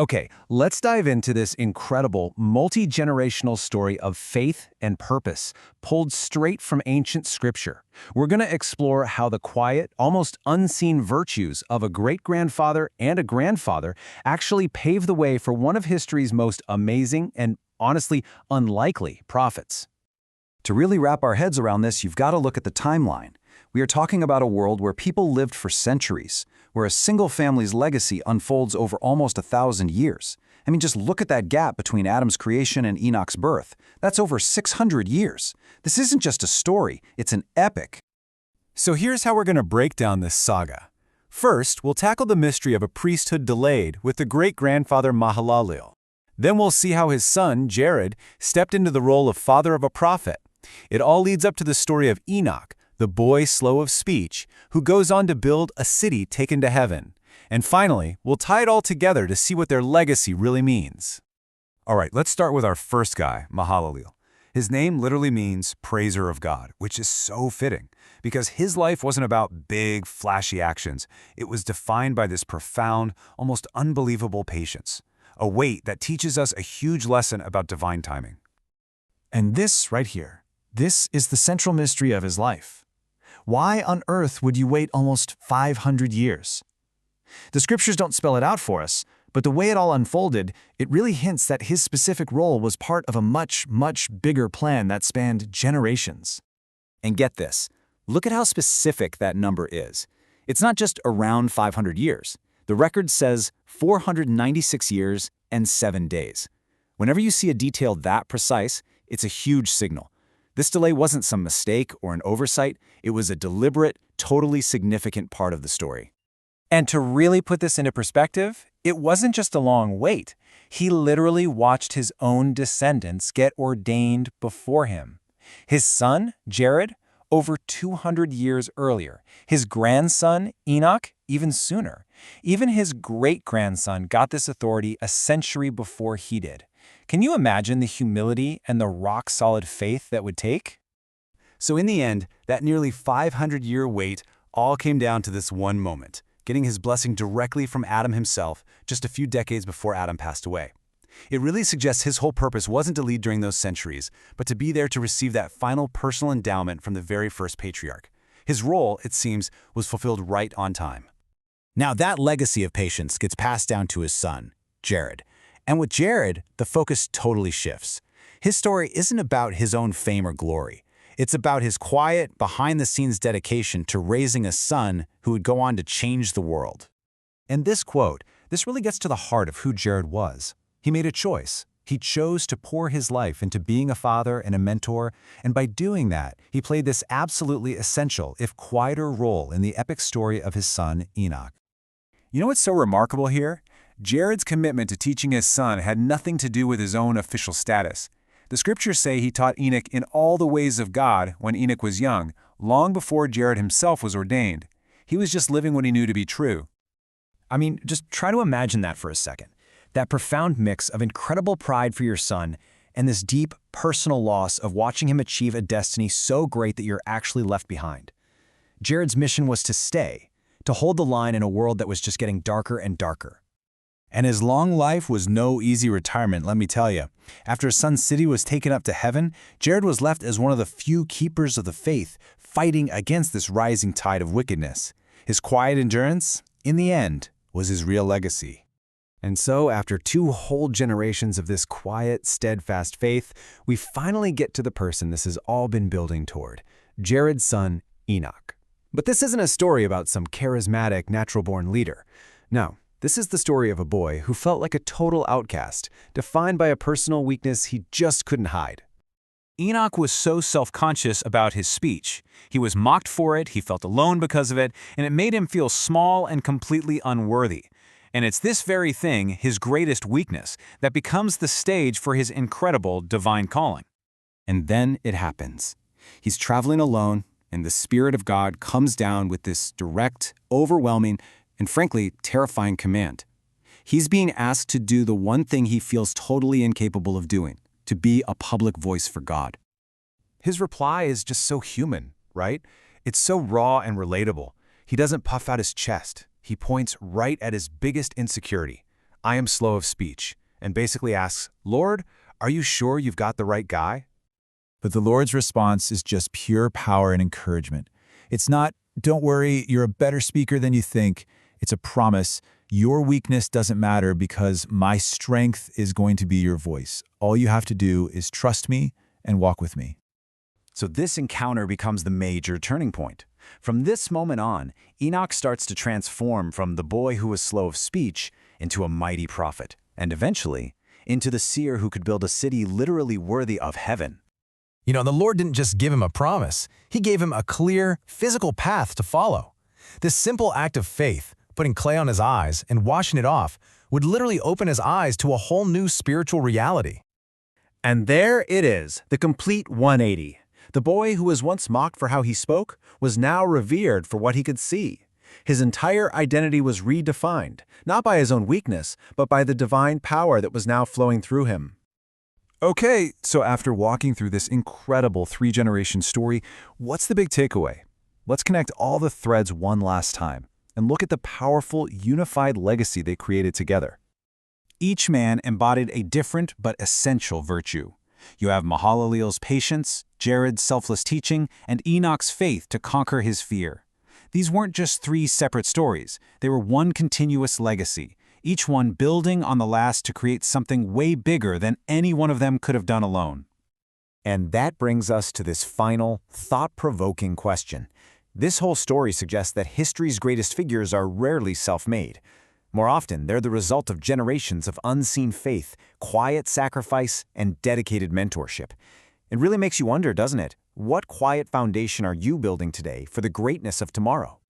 Okay, let's dive into this incredible, multi-generational story of faith and purpose, pulled straight from ancient scripture. We're going to explore how the quiet, almost unseen virtues of a great-grandfather and a grandfather actually paved the way for one of history's most amazing and, honestly, unlikely prophets. To really wrap our heads around this, you've got to look at the timeline. We are talking about a world where people lived for centuries, where a single family's legacy unfolds over almost 1,000 years. I mean, just look at that gap between Adam's creation and Enoch's birth. That's over 600 years. This isn't just a story, it's an epic. So here's how we're going to break down this saga. First, we'll tackle the mystery of a priesthood delayed with the great-grandfather Mahalalel. Then we'll see how his son, Jared, stepped into the role of father of a prophet. It all leads up to the story of Enoch, the boy slow of speech, who goes on to build a city taken to heaven. And finally, we'll tie it all together to see what their legacy really means. All right, let's start with our first guy, Mahalalel. His name literally means praiser of God, which is so fitting, because his life wasn't about big, flashy actions. It was defined by this profound, almost unbelievable patience, a wait that teaches us a huge lesson about divine timing. And this right here, this is the central mystery of his life. Why on earth would you wait almost 500 years? The scriptures don't spell it out for us, but the way it all unfolded, it really hints that his specific role was part of a much, much bigger plan that spanned generations. And get this, look at how specific that number is. It's not just around 500 years. The record says 496 years and 7 days. Whenever you see a detail that precise, it's a huge signal. This delay wasn't some mistake or an oversight, it was a deliberate, totally significant part of the story. And to really put this into perspective, it wasn't just a long wait. He literally watched his own descendants get ordained before him. His son, Jared, over 200 years earlier. His grandson, Enoch, even sooner. Even his great-grandson got this authority a century before he did. Can you imagine the humility and the rock-solid faith that would take? So in the end, that nearly 500-year wait all came down to this one moment, getting his blessing directly from Adam himself just a few decades before Adam passed away. It really suggests his whole purpose wasn't to lead during those centuries, but to be there to receive that final personal endowment from the very first patriarch. His role, it seems, was fulfilled right on time. Now that legacy of patience gets passed down to his son, Jared. And with Jared, the focus totally shifts. His story isn't about his own fame or glory. It's about his quiet, behind-the-scenes dedication to raising a son who would go on to change the world. And this quote, this really gets to the heart of who Jared was. He made a choice. He chose to pour his life into being a father and a mentor, and by doing that, he played this absolutely essential, if quieter role in the epic story of his son, Enoch. You know what's so remarkable here? Jared's commitment to teaching his son had nothing to do with his own official status. The scriptures say he taught Enoch in all the ways of God when Enoch was young, long before Jared himself was ordained. He was just living what he knew to be true. I mean, just try to imagine that for a second. That profound mix of incredible pride for your son and this deep personal loss of watching him achieve a destiny so great that you're actually left behind. Jared's mission was to stay, to hold the line in a world that was just getting darker and darker. And his long life was no easy retirement, let me tell you. After his son's city was taken up to heaven, Jared was left as one of the few keepers of the faith, fighting against this rising tide of wickedness. His quiet endurance, in the end, was his real legacy. And so, after 2 whole generations of this quiet, steadfast faith, we finally get to the person this has all been building toward, Jared's son, Enoch. But this isn't a story about some charismatic, natural-born leader. No. This is the story of a boy who felt like a total outcast, defined by a personal weakness he just couldn't hide. Enoch was so self-conscious about his speech. He was mocked for it, he felt alone because of it, and it made him feel small and completely unworthy. And it's this very thing, his greatest weakness, that becomes the stage for his incredible divine calling. And then it happens. He's traveling alone, and the Spirit of God comes down with this direct, overwhelming, and frankly, terrifying command. He's being asked to do the one thing he feels totally incapable of doing, to be a public voice for God. His reply is just so human, right? It's so raw and relatable. He doesn't puff out his chest. He points right at his biggest insecurity. I am slow of speech, and basically asks, Lord, are you sure you've got the right guy? But the Lord's response is just pure power and encouragement. It's not, don't worry, you're a better speaker than you think. It's a promise. Your weakness doesn't matter because my strength is going to be your voice. All you have to do is trust me and walk with me. So this encounter becomes the major turning point. From this moment on, Enoch starts to transform from the boy who was slow of speech into a mighty prophet, and eventually, into the seer who could build a city literally worthy of heaven. You know, the Lord didn't just give him a promise. He gave him a clear, physical path to follow. This simple act of faith, putting clay on his eyes and washing it off, would literally open his eyes to a whole new spiritual reality. And there it is, the complete 180. The boy who was once mocked for how he spoke was now revered for what he could see. His entire identity was redefined, not by his own weakness, but by the divine power that was now flowing through him. Okay, so after walking through this incredible three-generation story, what's the big takeaway? Let's connect all the threads one last time and look at the powerful, unified legacy they created together. Each man embodied a different but essential virtue. You have Mahalalel's patience, Jared's selfless teaching, and Enoch's faith to conquer his fear. These weren't just three separate stories. They were one continuous legacy, each one building on the last to create something way bigger than any one of them could have done alone. And that brings us to this final, thought-provoking question. This whole story suggests that history's greatest figures are rarely self-made. More often, they're the result of generations of unseen faith, quiet sacrifice, and dedicated mentorship. It really makes you wonder, doesn't it? What quiet foundation are you building today for the greatness of tomorrow?